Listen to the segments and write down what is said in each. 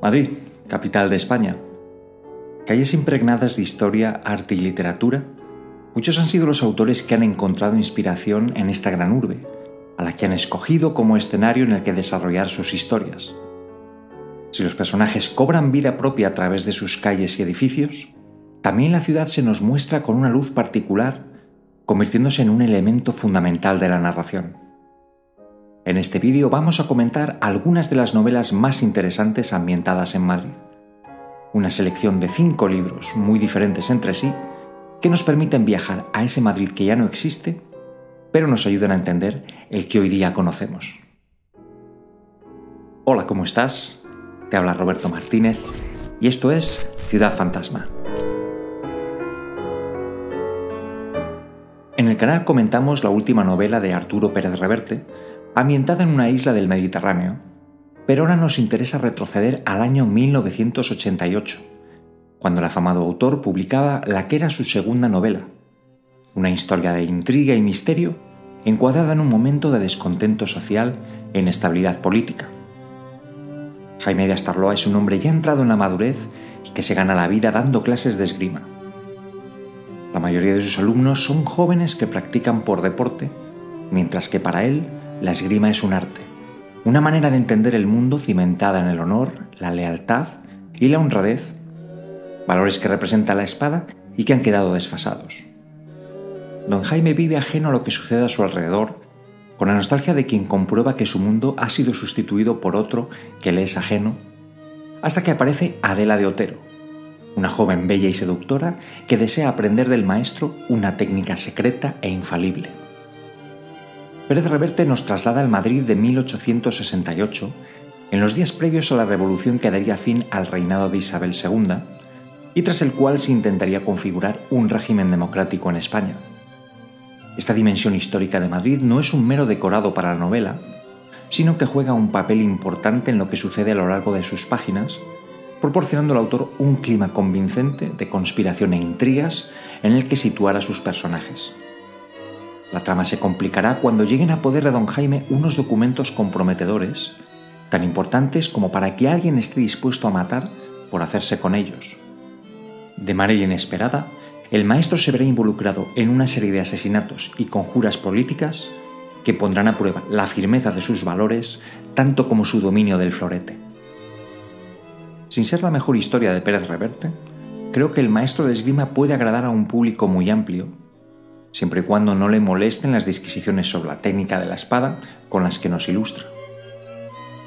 Madrid, capital de España. Calles impregnadas de historia, arte y literatura. Muchos han sido los autores que han encontrado inspiración en esta gran urbe, a la que han escogido como escenario en el que desarrollar sus historias. Si los personajes cobran vida propia a través de sus calles y edificios, también la ciudad se nos muestra con una luz particular, convirtiéndose en un elemento fundamental de la narración. En este vídeo vamos a comentar algunas de las novelas más interesantes ambientadas en Madrid. Una selección de 5 libros muy diferentes entre sí que nos permiten viajar a ese Madrid que ya no existe, pero nos ayudan a entender el que hoy día conocemos. Hola, ¿cómo estás? Te habla Roberto Martínez y esto es Ciudad Fantasma. En el canal comentamos la última novela de Arturo Pérez Reverte, ambientada en una isla del Mediterráneo, pero ahora nos interesa retroceder al año 1988, cuando el afamado autor publicaba la que era su segunda novela, una historia de intriga y misterio encuadrada en un momento de descontento social e inestabilidad política. Jaime de Astarloa es un hombre ya entrado en la madurez que se gana la vida dando clases de esgrima. La mayoría de sus alumnos son jóvenes que practican por deporte, mientras que para él la esgrima es un arte, una manera de entender el mundo cimentada en el honor, la lealtad y la honradez, valores que representa la espada y que han quedado desfasados. Don Jaime vive ajeno a lo que sucede a su alrededor, con la nostalgia de quien comprueba que su mundo ha sido sustituido por otro que le es ajeno, hasta que aparece Adela de Otero, una joven bella y seductora que desea aprender del maestro una técnica secreta e infalible. Pérez Reverte nos traslada al Madrid de 1868, en los días previos a la revolución que daría fin al reinado de Isabel II, y tras el cual se intentaría configurar un régimen democrático en España. Esta dimensión histórica de Madrid no es un mero decorado para la novela, sino que juega un papel importante en lo que sucede a lo largo de sus páginas, proporcionando al autor un clima convincente de conspiración e intrigas en el que situar a sus personajes. La trama se complicará cuando lleguen a poder de don Jaime unos documentos comprometedores, tan importantes como para que alguien esté dispuesto a matar por hacerse con ellos. De manera inesperada, el maestro se verá involucrado en una serie de asesinatos y conjuras políticas que pondrán a prueba la firmeza de sus valores, tanto como su dominio del florete. Sin ser la mejor historia de Pérez Reverte, creo que el maestro de esgrima puede agradar a un público muy amplio, siempre y cuando no le molesten las disquisiciones sobre la técnica de la espada con las que nos ilustra.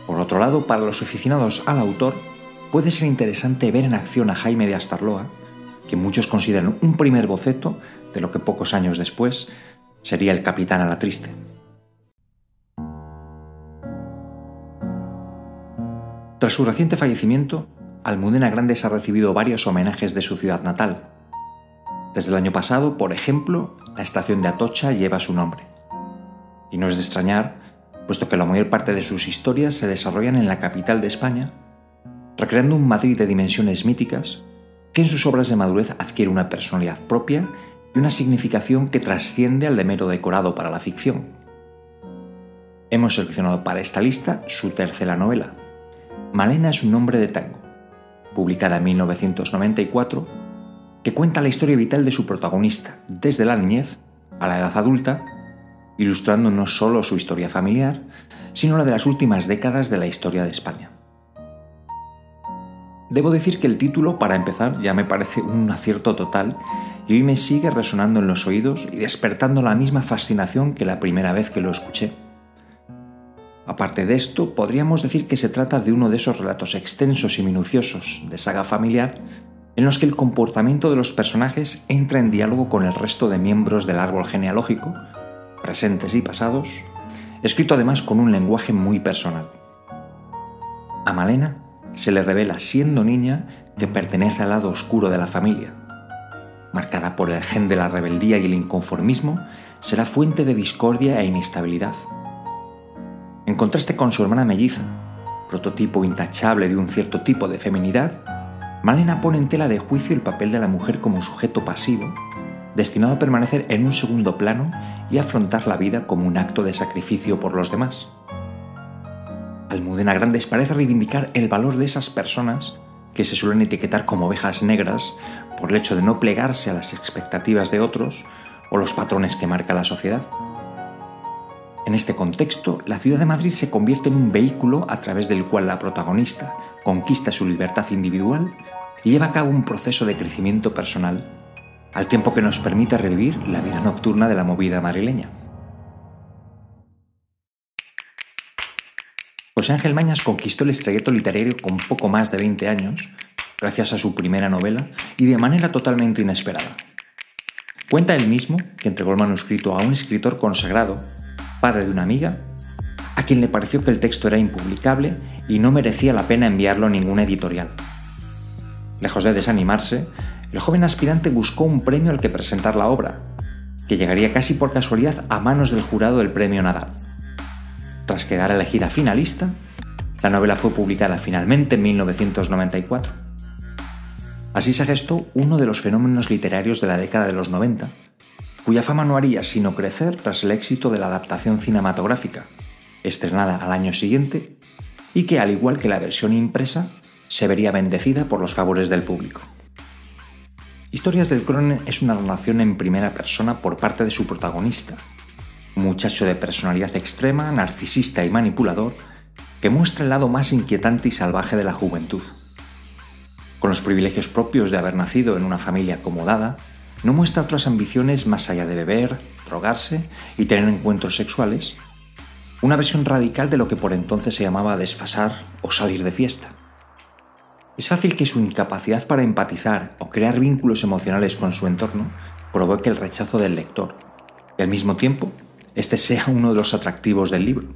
Por otro lado, para los aficionados al autor, puede ser interesante ver en acción a Jaime de Astarloa, que muchos consideran un primer boceto de lo que pocos años después sería el Capitán a la Triste. Tras su reciente fallecimiento, Almudena Grandes ha recibido varios homenajes de su ciudad natal. Desde el año pasado, por ejemplo, la estación de Atocha lleva su nombre. Y no es de extrañar, puesto que la mayor parte de sus historias se desarrollan en la capital de España, recreando un Madrid de dimensiones míticas que en sus obras de madurez adquiere una personalidad propia y una significación que trasciende al de mero decorado para la ficción. Hemos seleccionado para esta lista su tercera novela, Malena es un nombre de tango, publicada en 1994, que cuenta la historia vital de su protagonista desde la niñez a la edad adulta, ilustrando no solo su historia familiar, sino la de las últimas décadas de la historia de España. Debo decir que el título, para empezar, ya me parece un acierto total y hoy me sigue resonando en los oídos y despertando la misma fascinación que la primera vez que lo escuché. Aparte de esto, podríamos decir que se trata de uno de esos relatos extensos y minuciosos de saga familiar en los que el comportamiento de los personajes entra en diálogo con el resto de miembros del árbol genealógico, presentes y pasados, escrito además con un lenguaje muy personal. A Malena se le revela siendo niña que pertenece al lado oscuro de la familia. Marcada por el gen de la rebeldía y el inconformismo, será fuente de discordia e inestabilidad. En contraste con su hermana melliza, prototipo intachable de un cierto tipo de feminidad, Malena pone en tela de juicio el papel de la mujer como sujeto pasivo, destinado a permanecer en un segundo plano y afrontar la vida como un acto de sacrificio por los demás. Almudena Grandes parece reivindicar el valor de esas personas que se suelen etiquetar como ovejas negras por el hecho de no plegarse a las expectativas de otros o los patrones que marca la sociedad. En este contexto, la ciudad de Madrid se convierte en un vehículo a través del cual la protagonista conquista su libertad individual y lleva a cabo un proceso de crecimiento personal, al tiempo que nos permite revivir la vida nocturna de la movida madrileña. José Ángel Mañas conquistó el estrellato literario con poco más de 20 años, gracias a su primera novela y de manera totalmente inesperada. Cuenta él mismo que entregó el manuscrito a un escritor consagrado, padre de una amiga, a quien le pareció que el texto era impublicable y no merecía la pena enviarlo a ninguna editorial. Lejos de desanimarse, el joven aspirante buscó un premio al que presentar la obra, que llegaría casi por casualidad a manos del jurado del Premio Nadal. Tras quedar elegida finalista, la novela fue publicada finalmente en 1994. Así se gestó uno de los fenómenos literarios de la década de los 90, cuya fama no haría sino crecer tras el éxito de la adaptación cinematográfica, estrenada al año siguiente, y que, al igual que la versión impresa, se vería bendecida por los favores del público. Historias del Cronen es una narración en primera persona por parte de su protagonista, un muchacho de personalidad extrema, narcisista y manipulador, que muestra el lado más inquietante y salvaje de la juventud. Con los privilegios propios de haber nacido en una familia acomodada, no muestra otras ambiciones más allá de beber, drogarse y tener encuentros sexuales, una versión radical de lo que por entonces se llamaba desfasar o salir de fiesta. Es fácil que su incapacidad para empatizar o crear vínculos emocionales con su entorno provoque el rechazo del lector, y al mismo tiempo, este sea uno de los atractivos del libro.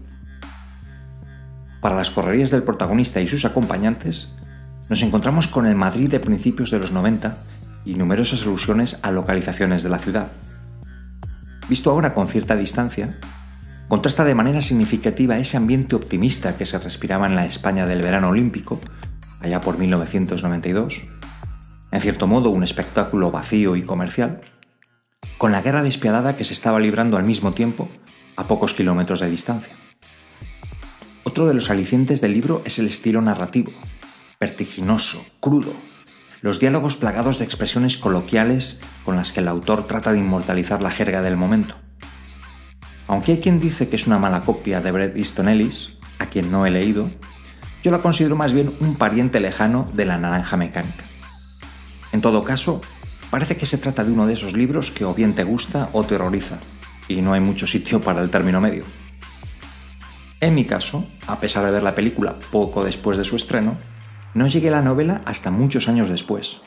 Para las correrías del protagonista y sus acompañantes, nos encontramos con el Madrid de principios de los 90 y numerosas alusiones a localizaciones de la ciudad. Visto ahora con cierta distancia, contrasta de manera significativa ese ambiente optimista que se respiraba en la España del verano olímpico, allá por 1992, en cierto modo un espectáculo vacío y comercial, con la guerra despiadada que se estaba librando al mismo tiempo a pocos kilómetros de distancia. Otro de los alicientes del libro es el estilo narrativo, vertiginoso, crudo, los diálogos plagados de expresiones coloquiales con las que el autor trata de inmortalizar la jerga del momento. Aunque hay quien dice que es una mala copia de Bret Easton Ellis, a quien no he leído, yo la considero más bien un pariente lejano de La Naranja Mecánica. En todo caso, parece que se trata de uno de esos libros que o bien te gusta o te horroriza, y no hay mucho sitio para el término medio. En mi caso, a pesar de ver la película poco después de su estreno, no llegué a la novela hasta muchos años después.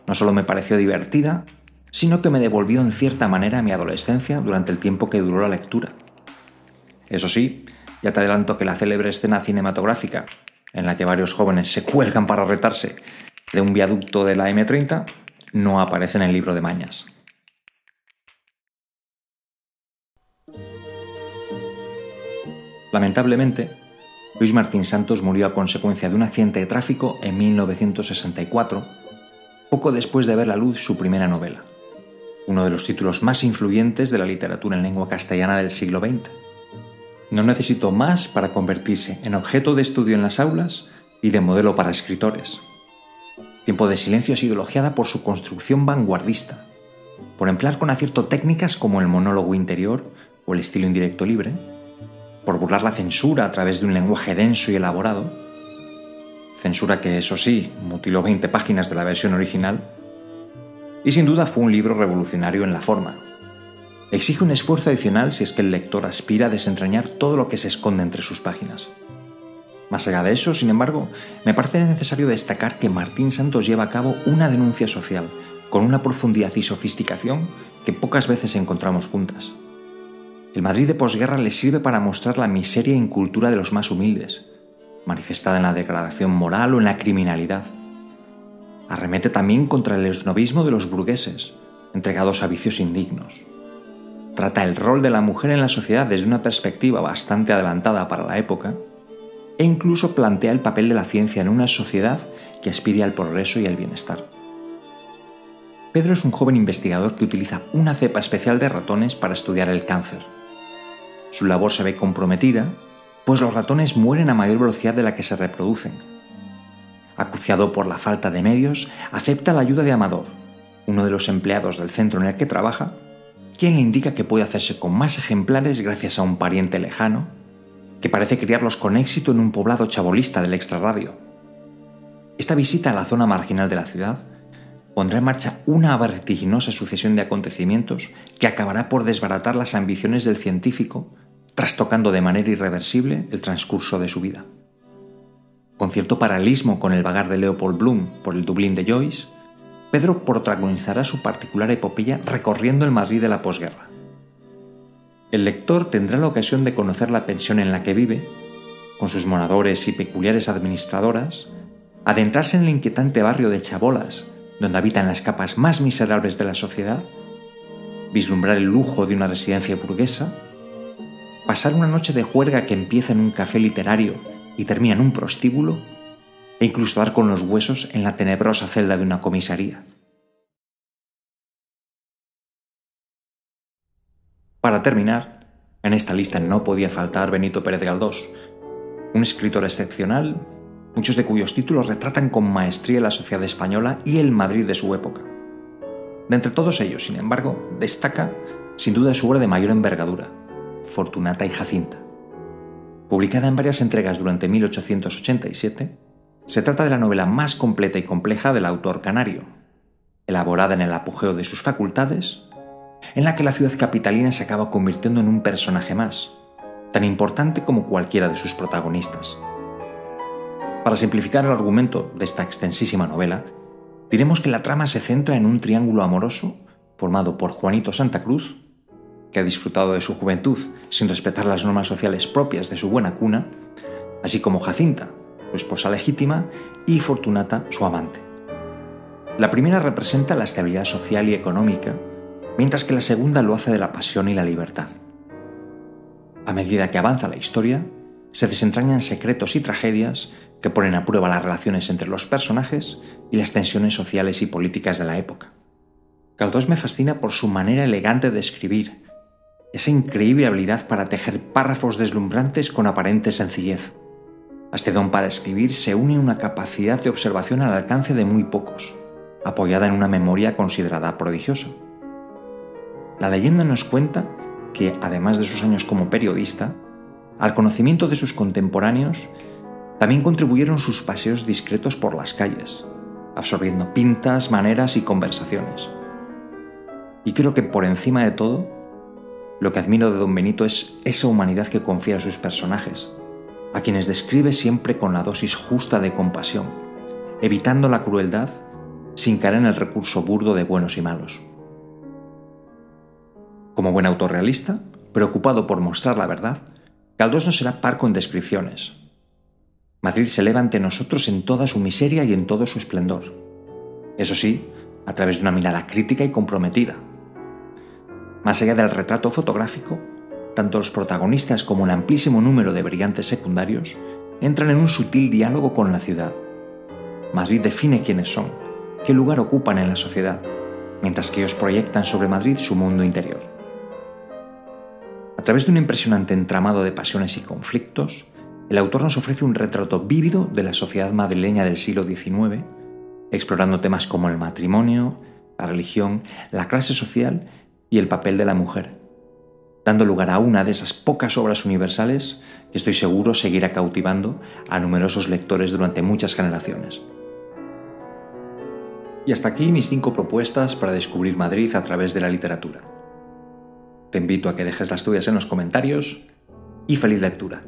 No solo me pareció divertida, sino que me devolvió en cierta manera a mi adolescencia durante el tiempo que duró la lectura. Eso sí, ya te adelanto que la célebre escena cinematográfica, en la que varios jóvenes se cuelgan para retarse de un viaducto de la M30, no aparece en el libro de Mañas. Lamentablemente, Luis Martín Santos murió a consecuencia de un accidente de tráfico en 1964, poco después de ver la luz su primera novela, uno de los títulos más influyentes de la literatura en lengua castellana del siglo XX. No necesitó más para convertirse en objeto de estudio en las aulas y de modelo para escritores. Tiempo de silencio ha sido elogiada por su construcción vanguardista, por emplear con acierto técnicas como el monólogo interior o el estilo indirecto libre, por burlar la censura a través de un lenguaje denso y elaborado, censura que, eso sí, mutiló 20 páginas de la versión original, y sin duda fue un libro revolucionario en la forma. Exige un esfuerzo adicional si es que el lector aspira a desentrañar todo lo que se esconde entre sus páginas. Más allá de eso, sin embargo, me parece necesario destacar que Martín Santos lleva a cabo una denuncia social con una profundidad y sofisticación que pocas veces encontramos juntas. El Madrid de posguerra le sirve para mostrar la miseria e incultura de los más humildes, manifestada en la degradación moral o en la criminalidad. Arremete también contra el esnobismo de los burgueses, entregados a vicios indignos. Trata el rol de la mujer en la sociedad desde una perspectiva bastante adelantada para la época, e incluso plantea el papel de la ciencia en una sociedad que aspire al progreso y al bienestar. Pedro es un joven investigador que utiliza una cepa especial de ratones para estudiar el cáncer. Su labor se ve comprometida pues los ratones mueren a mayor velocidad de la que se reproducen. Acuciado por la falta de medios, acepta la ayuda de Amador, uno de los empleados del centro en el que trabaja, quien le indica que puede hacerse con más ejemplares gracias a un pariente lejano, que parece criarlos con éxito en un poblado chabolista del extrarradio. Esta visita a la zona marginal de la ciudad pondrá en marcha una vertiginosa sucesión de acontecimientos que acabará por desbaratar las ambiciones del científico, trastocando de manera irreversible el transcurso de su vida. Con cierto paralelismo con el vagar de Leopold Bloom por el Dublín de Joyce, Pedro protagonizará su particular epopeya recorriendo el Madrid de la posguerra. El lector tendrá la ocasión de conocer la pensión en la que vive, con sus moradores y peculiares administradoras, adentrarse en el inquietante barrio de Chabolas, donde habitan las capas más miserables de la sociedad, vislumbrar el lujo de una residencia burguesa, pasar una noche de juerga que empieza en un café literario y termina en un prostíbulo, e incluso dar con los huesos en la tenebrosa celda de una comisaría. Para terminar, en esta lista no podía faltar Benito Pérez Galdós, un escritor excepcional, muchos de cuyos títulos retratan con maestría la sociedad española y el Madrid de su época. De entre todos ellos, sin embargo, destaca sin duda su obra de mayor envergadura, Fortunata y Jacinta. Publicada en varias entregas durante 1887, se trata de la novela más completa y compleja del autor canario, elaborada en el apogeo de sus facultades, en la que la ciudad capitalina se acaba convirtiendo en un personaje más, tan importante como cualquiera de sus protagonistas. Para simplificar el argumento de esta extensísima novela, diremos que la trama se centra en un triángulo amoroso formado por Juanito Santa Cruz, que ha disfrutado de su juventud sin respetar las normas sociales propias de su buena cuna, así como Jacinta, su esposa legítima, y Fortunata, su amante. La primera representa la estabilidad social y económica, mientras que la segunda lo hace de la pasión y la libertad. A medida que avanza la historia, se desentrañan secretos y tragedias que ponen a prueba las relaciones entre los personajes y las tensiones sociales y políticas de la época. Galdós me fascina por su manera elegante de escribir, esa increíble habilidad para tejer párrafos deslumbrantes con aparente sencillez. A este don para escribir se une una capacidad de observación al alcance de muy pocos, apoyada en una memoria considerada prodigiosa. La leyenda nos cuenta que, además de sus años como periodista, al conocimiento de sus contemporáneos también contribuyeron sus paseos discretos por las calles, absorbiendo pintas, maneras y conversaciones. Y creo que por encima de todo, lo que admiro de don Benito es esa humanidad que confía a sus personajes, a quienes describe siempre con la dosis justa de compasión, evitando la crueldad sin caer en el recurso burdo de buenos y malos. Como buen autor realista, preocupado por mostrar la verdad, Galdós no será parco en descripciones. Madrid se eleva ante nosotros en toda su miseria y en todo su esplendor. Eso sí, a través de una mirada crítica y comprometida. Más allá del retrato fotográfico, tanto los protagonistas como el amplísimo número de brillantes secundarios entran en un sutil diálogo con la ciudad. Madrid define quiénes son, qué lugar ocupan en la sociedad, mientras que ellos proyectan sobre Madrid su mundo interior. A través de un impresionante entramado de pasiones y conflictos, el autor nos ofrece un retrato vívido de la sociedad madrileña del siglo XIX, explorando temas como el matrimonio, la religión, la clase social y el papel de la mujer, dando lugar a una de esas pocas obras universales que estoy seguro seguirá cautivando a numerosos lectores durante muchas generaciones. Y hasta aquí mis 5 propuestas para descubrir Madrid a través de la literatura. Te invito a que dejes las tuyas en los comentarios y feliz lectura.